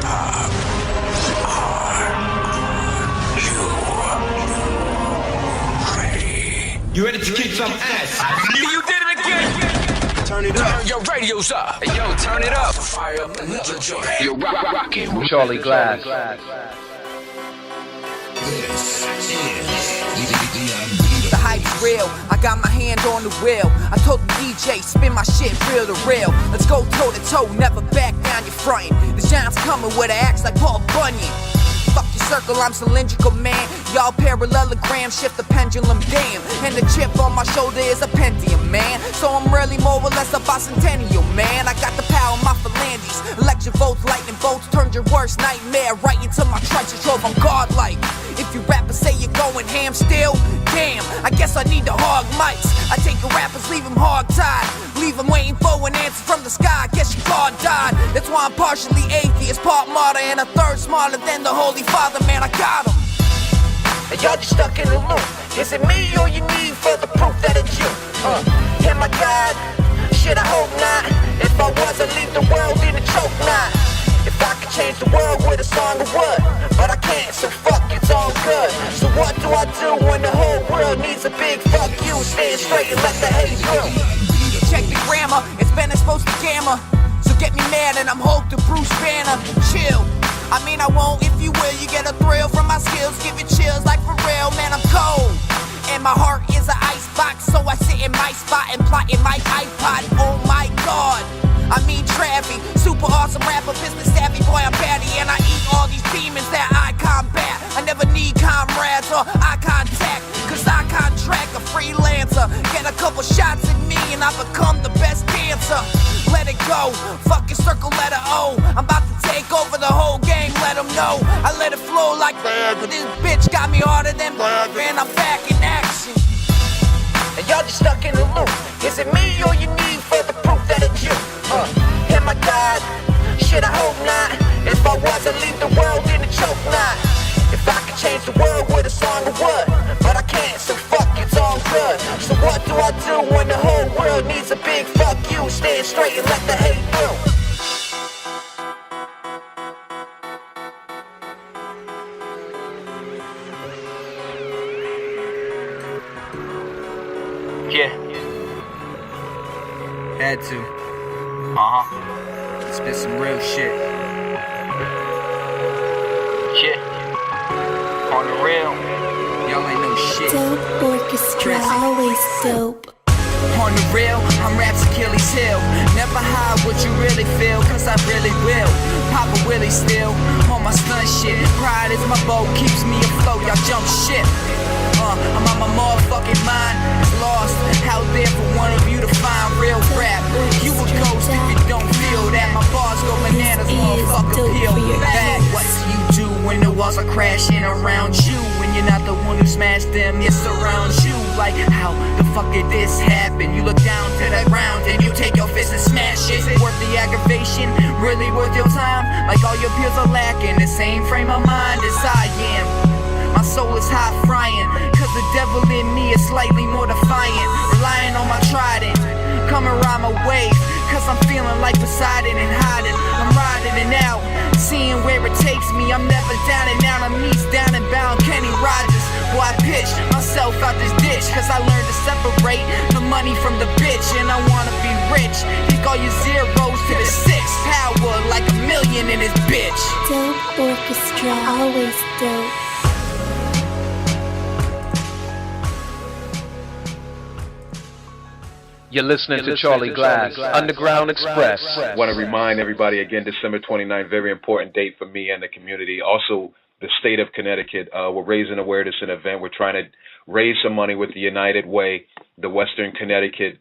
hip-hop. Are you ready? You ready to kick some ass? You did it again! Turn it up. Turn your radios up. Hey, yo, turn it up. Fire up another joint. You're rocking with Charlie Glass. This is The hype's real, I got my hand on the wheel. I told the DJ, spin my shit real to real. Let's go toe to toe, never back down, you're frontin'. The giant's coming with an axe like Paul Bunyan. Fuck your circle, I'm cylindrical, man. Y'all parallelogram, shift the pendulum, damn. And the chip on my shoulder is a Pentium, man. So I'm really more or less a bicentennial, man. I got the power of my phalanges. Electric volts, lightning bolts, turned your worst nightmare right into my trenches. Drove, I'm godlike. If you rappers say you're going ham still, damn, I guess I need to hog mics. I take your rappers, leave them hog-tied. Leave them waiting for an answer from the sky. I guess your God died. That's why I'm partially atheist, part martyr, and a third smarter than the Holy Father, man, I got him. And y'all just stuck in the loop. Is it me or you need further proof that it's you? Am I God? Shit, I hope not. If I was, I'd leave the world in a choke knot. If I could change the world with a song, I would. But I can't, so fuck, it's all good. So what do I do when the whole world needs a big fuck you? Stand straight and let the hate through. Check the grammar, it's been exposed to gamma. So get me mad and I'm Hulk to Bruce Banner. Chill. I mean I won't if you will. You get a thrill from my skills, give it chills like for real, man, I'm cold. And my heart is an ice box, so I sit in my spot and plot in my iPod. Oh my God, I mean Travy, super awesome rapper, business savvy, boy I'm batty. And I eat all these demons that I combat. I never need comrades or eye contact, cause I contract a freelancer. Get a couple shots at me and I become the best dancer. Let it go, fucking circle letter O. I'm about to take over the whole game, let them know. I let it flow like this bitch got me harder than and I'm back in action. And y'all just stuck in the loop. Is it me or you need further proof that it's you? Am I God? Shit, I hope not. If I was, I'd leave the world in a choke knot. If I could change the world with a song, I would. But I can't, so fuck, it's all good. So what do I do when the whole world needs a big fuck you? Stand straight and let the hate through. Yeah. Had to. Spit some real shit. Yeah. On the real. Y'all ain't no shit. Dope orchestra, always dope. On the real, I'm Rap's Achilles heel. Never hide what you really feel, cause I really will. Papa Willie still on my stunt shit. Pride is my boat, keeps me afloat, y'all jump ship. I'm on my motherfucking mind. It's lost out there for one of you to find real rap. You a ghost if you don't feel that. My bars go bananas, motherfucker, peel back. What do you do when the walls are crashing around you? When you're not the one who smashed them, it surrounds you. Like, how the fuck did this happen? You look down to the ground and you take your fist and smash it. Is it worth the aggravation? Really worth your time? Like all your peers are lacking the same frame of mind as I am. My soul is high frying, cause the devil in me is slightly more defiant. Relying on my trident, come and ride my wave, cause I'm feeling like Poseidon and hiding. I'm riding it out, seeing where it takes me. I'm never down and out, I'm east down and bound Kenny Rogers. Boy, I pitched myself out this ditch, cause I learned to separate the money from the bitch. And I wanna be rich, take all your zeros to the six. Power like a million in this bitch. Dope orchestra, always dope. You're listening to Charlie Glass, Underground Express. Want to remind everybody again, December 29th, very important date for me and the community. Also, the state of Connecticut, we're raising awareness in an event. We're trying to raise some money with the United Way, the Western Connecticut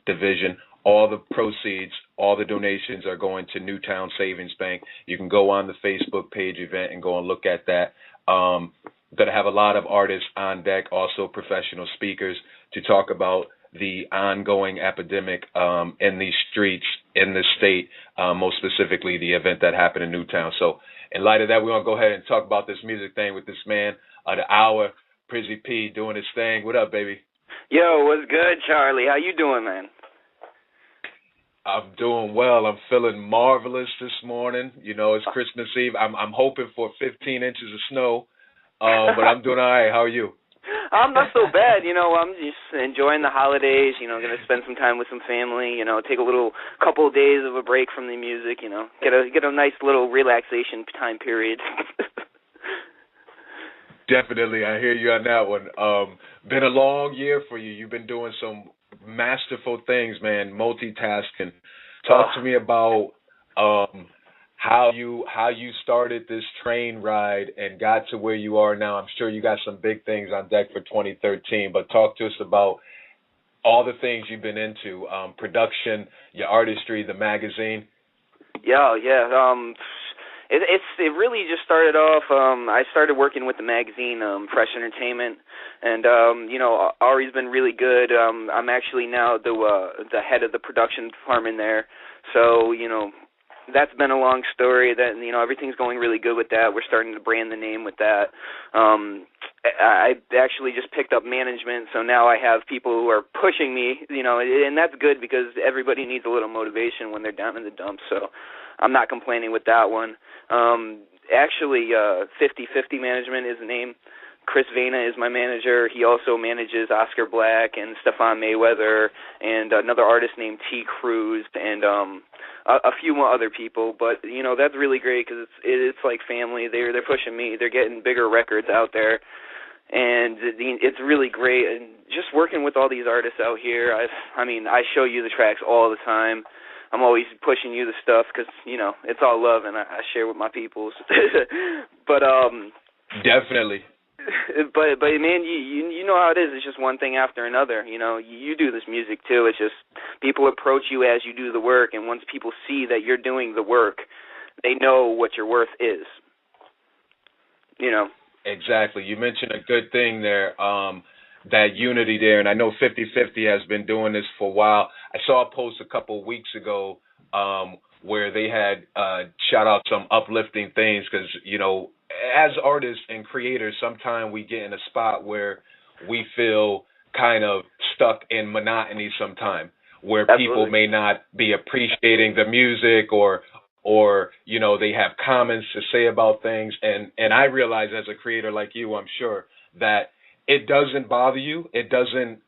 division. All the proceeds, all the donations are going to Newtown Savings Bank. You can go on the Facebook page event and go and look at that. Going to have a lot of artists on deck, also professional speakers to talk about the ongoing epidemic in these streets in the state, most specifically the event that happened in Newtown. So in light of that, we're going to go ahead and talk about this music thing with this man, the hour, Prizzy P, doing his thing. What up, baby? Yo, what's good, Charlie? How you doing, man? I'm doing well. I'm feeling marvelous this morning. You know, it's Christmas Eve. I'm hoping for 15 inches of snow, but I'm doing all right. How are you? I'm not so bad, I'm just enjoying the holidays, going to spend some time with some family, take a little couple of days of a break from the music, get a nice little relaxation time period. Definitely, I hear you on that one. Been a long year for you. You've been doing some masterful things, man, multitasking. Talk to me about how you started this train ride and got to where you are now. I'm sure you got some big things on deck for 2013, but talk to us about all the things you've been into, production, your artistry, the magazine. Yeah. It really just started off. I started working with the magazine, Fresh Entertainment, and Ari's been really good. I'm actually now the head of the production department there, so that's been a long story. That everything's going really good with that. We're starting to brand the name with that. I actually just picked up management, so now I have people who are pushing me. And that's good because everybody needs a little motivation when they're down in the dumps. So I'm not complaining with that one. Actually, 50/50 Management is the name. Chris Vena is my manager. He also manages Oscar Black and Stephon Mayweather and another artist named T. Cruz and a few more other people. But that's really great because it's like family. They're pushing me. They're getting bigger records out there, and it's really great. And just working with all these artists out here. I show you the tracks all the time. I'm always pushing you the stuff because it's all love, and I share with my peoples. But definitely. But man, you know how it is. It's just one thing after another. You do this music too. It's just people approach you as you do the work, and once people see that you're doing the work, they know what your worth is. Exactly. You mentioned a good thing there. That unity there, and I know 50/50 has been doing this for a while. I saw a post a couple of weeks ago where they had shout out some uplifting things because, as artists and creators, sometimes we get in a spot where we feel kind of stuck in monotony sometimes, where Absolutely. People may not be appreciating the music or they have comments to say about things. And I realize as a creator like you, I'm sure, that it doesn't bother you. It doesn't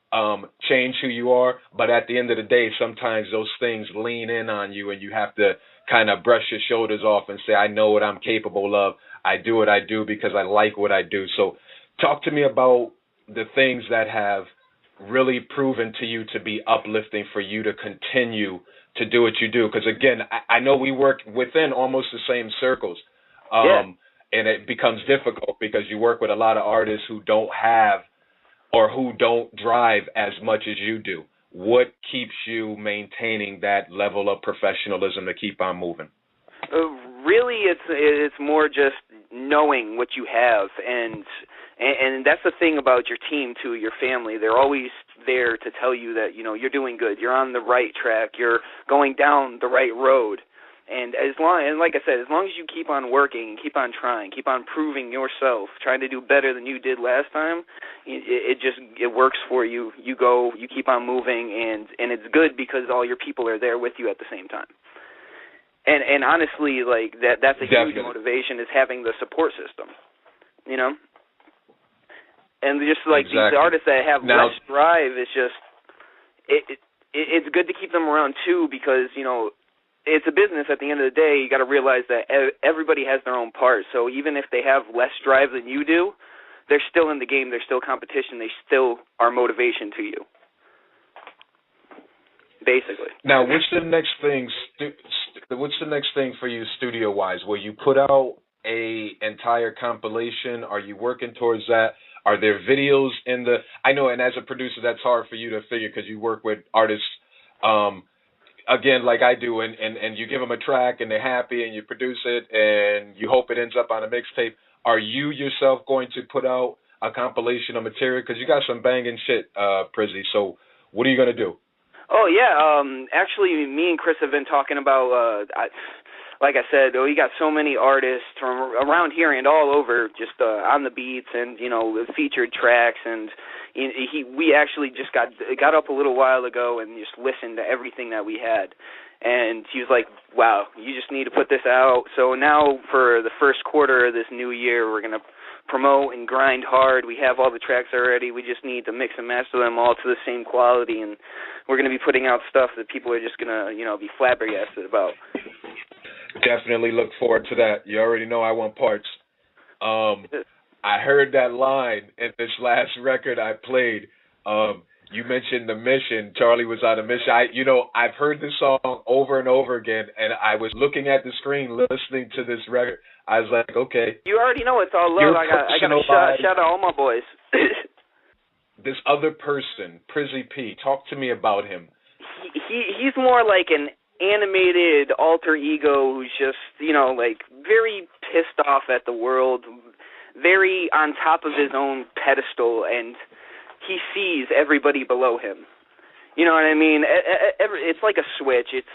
change who you are. But at the end of the day, sometimes those things lean in on you and you have to kind of brush your shoulders off and say, I know what I'm capable of. I do what I do because I like what I do. So talk to me about the things that have really proven to you to be uplifting for you to continue to do what you do. Because, again, I know we work within almost the same circles. And it becomes difficult because you work with a lot of artists who don't have or who don't drive as much as you do. What keeps you maintaining that level of professionalism to keep on moving? Really, it's more just knowing what you have, and that's the thing about your team too, your family. They're always there to tell you that you're doing good, you're on the right track, you're going down the right road. And like I said, as long as you keep on working, keep on trying, keep on proving yourself, trying to do better than you did last time, it works for you. You keep on moving, and it's good because all your people are there with you at the same time. And honestly, like that's a Definitely. huge motivation is having the support system, And just like Exactly. these artists that have Now, less drive, it's just it's good to keep them around too because it's a business at the end of the day. You got to realize that everybody has their own part. So even if they have less drive than you do, they're still in the game. They're still competition. They still are motivation to you, basically. Now, what's the next thing? What's the next thing for you, studio-wise? Will you put out a entire compilation? Are you working towards that? Are there videos in the? I know, and as a producer, that's hard for you to figure because you work with artists. Again, like I do, and you give them a track and they're happy and you produce it and you hope it ends up on a mixtape. Are you yourself going to put out a compilation of material? Because you got some banging shit, Prizzy. So what are you going to do? Oh, yeah. Actually, me and Chris have been talking about, like I said, we got so many artists from around here and all over just on the beats and, featured tracks. And we actually just got up a little while ago and just listened to everything that we had. And he was like, wow, you just need to put this out. So now for the first quarter of this new year, we're going to promote and grind hard. We have all the tracks already. We just need to mix and master them all to the same quality, and we're going to be putting out stuff that people are just going to, be flabbergasted about. Definitely look forward to that. You already know I want parts. I heard that line in this last record I played. You mentioned the mission. Charlie was on a mission. I've heard this song over and over again, and I was looking at the screen listening to this record. I was like, okay. You already know it's all love. I got to shout out all my boys. This other person, Prizzy P, talk to me about him. He's more like an animated alter ego who's just, very pissed off at the world, very on top of his own pedestal, and he sees everybody below him. You know what I mean? It's like a switch. It's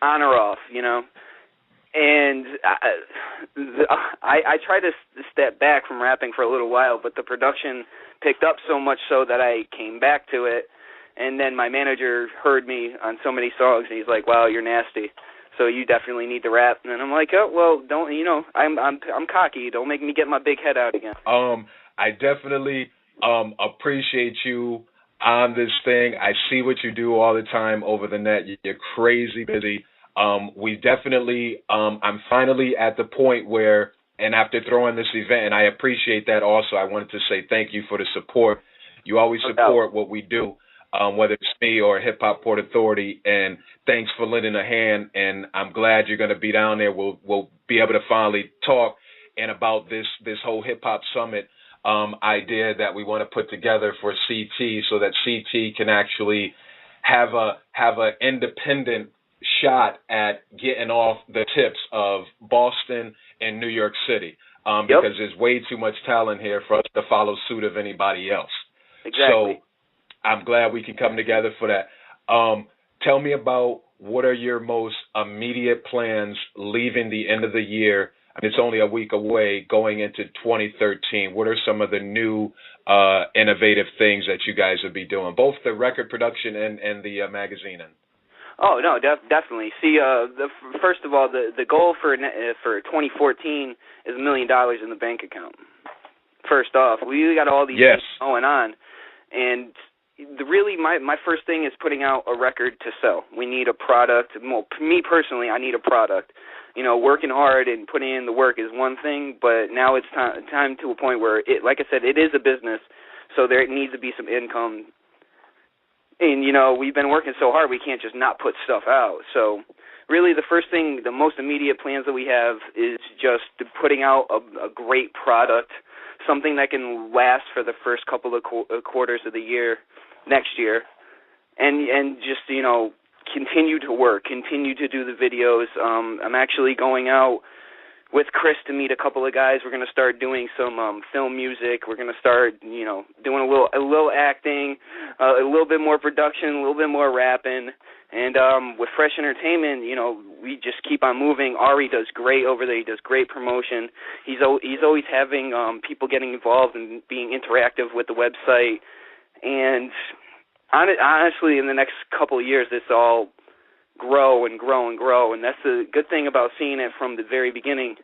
on or off, And I tried to step back from rapping for a little while, but the production picked up so much so that I came back to it. And then my manager heard me on so many songs, and he's like, "Wow, you're nasty. So you definitely need to rap." And I'm like, "Oh, well, don't I'm cocky. Don't make me get my big head out again." I definitely appreciate you on this thing. I see what you do all the time over the net. You're crazy busy. We definitely, I'm finally at the point where, and after throwing this event, and I appreciate that also, I wanted to say thank you for the support. You always support what we do, whether it's me or Hip Hop Port Authority, and thanks for lending a hand, and I'm glad you're going to be down there. We'll be able to finally talk and about this whole Hip Hop Summit idea that we want to put together for CT, so that CT can actually have a independent shot at getting off the tips of Boston and New York City, because there's way too much talent here for us to follow suit of anybody else. Exactly. So I'm glad we can come together for that. Tell me about what are your most immediate plans leaving the end of the year. I mean, it's only a week away, going into 2013. What are some of the new innovative things that you guys will be doing, both the record production and the magazining? Oh, no, definitely. See, first of all, the goal for 2014 is $1 million in the bank account. First off, we got all these things going on, and my first thing is putting out a record to sell. We need a product. Well, me personally, I need a product. Working hard and putting in the work is one thing, but now it's time to a point where, like I said, it is a business, so there needs to be some income. And, we've been working so hard, we can't just not put stuff out. So really the first thing, the most immediate plans that we have is just putting out a great product, something that can last for the first couple of quarters of the year, next year, and just, continue to work, continue to do the videos. I'm actually going out with Chris to meet a couple of guys. We're going to start doing some film music. We're going to start, doing a little acting, a little bit more production, a little bit more rapping. And with Fresh Entertainment, we just keep on moving. Ari does great over there. He does great promotion. He's always having people getting involved and being interactive with the website. And honestly, in the next couple of years, this all grow and grow and grow. And that's the good thing about seeing it from the very beginning.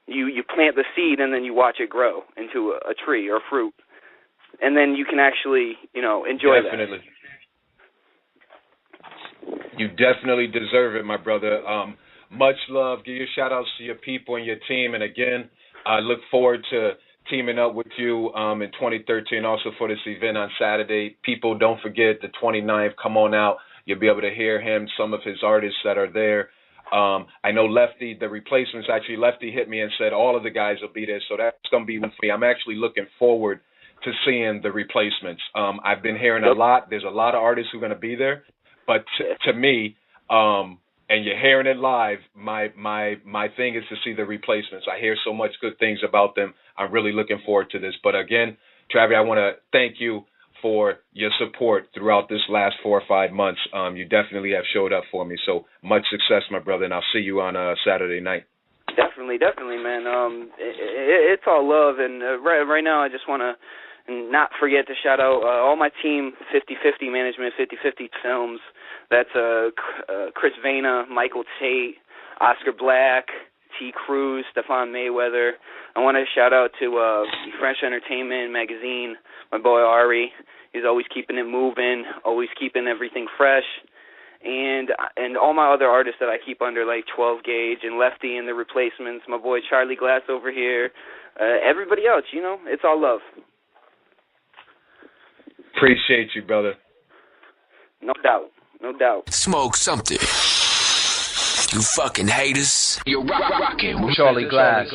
You plant the seed and then you watch it grow into a tree or fruit. And then you can actually, enjoy that. You definitely deserve it, my brother. Much love. Give your shout-outs to your people and your team. And, again, I look forward to teaming up with you in 2013 also for this event on Saturday. People, don't forget the 29th. Come on out. You'll be able to hear him, some of his artists that are there. I know Lefty, the replacements, actually Lefty hit me and said all of the guys will be there, so that's going to be one for me. I'm actually looking forward to seeing the replacements. I've been hearing a lot. There's a lot of artists who are going to be there, but to me, and you're hearing it live, my thing is to see the replacements. I hear so much good things about them. I'm really looking forward to this. But again, Travy, I want to thank you for your support throughout this last 4 or 5 months. You definitely have showed up for me. So much success, my brother, and I'll see you on Saturday night. Definitely, man. It's all love, and right now I just want to not forget to shout out all my team, 50/50 Management, 50/50 Films. That's Chris Vena, Michael Tate, Oscar Black, T. Cruz, Stephon Mayweather. I want to shout out to Fresh Entertainment Magazine, my boy Ari. He's always keeping it moving, always keeping everything fresh. And all my other artists that I keep under, like 12 Gauge and Lefty and the Replacements, my boy Charlie Glass over here, everybody else, you know, it's all love. Appreciate you, brother. No doubt, no doubt. Smoke something. You fucking haters. You're rocking with Charlie Glass.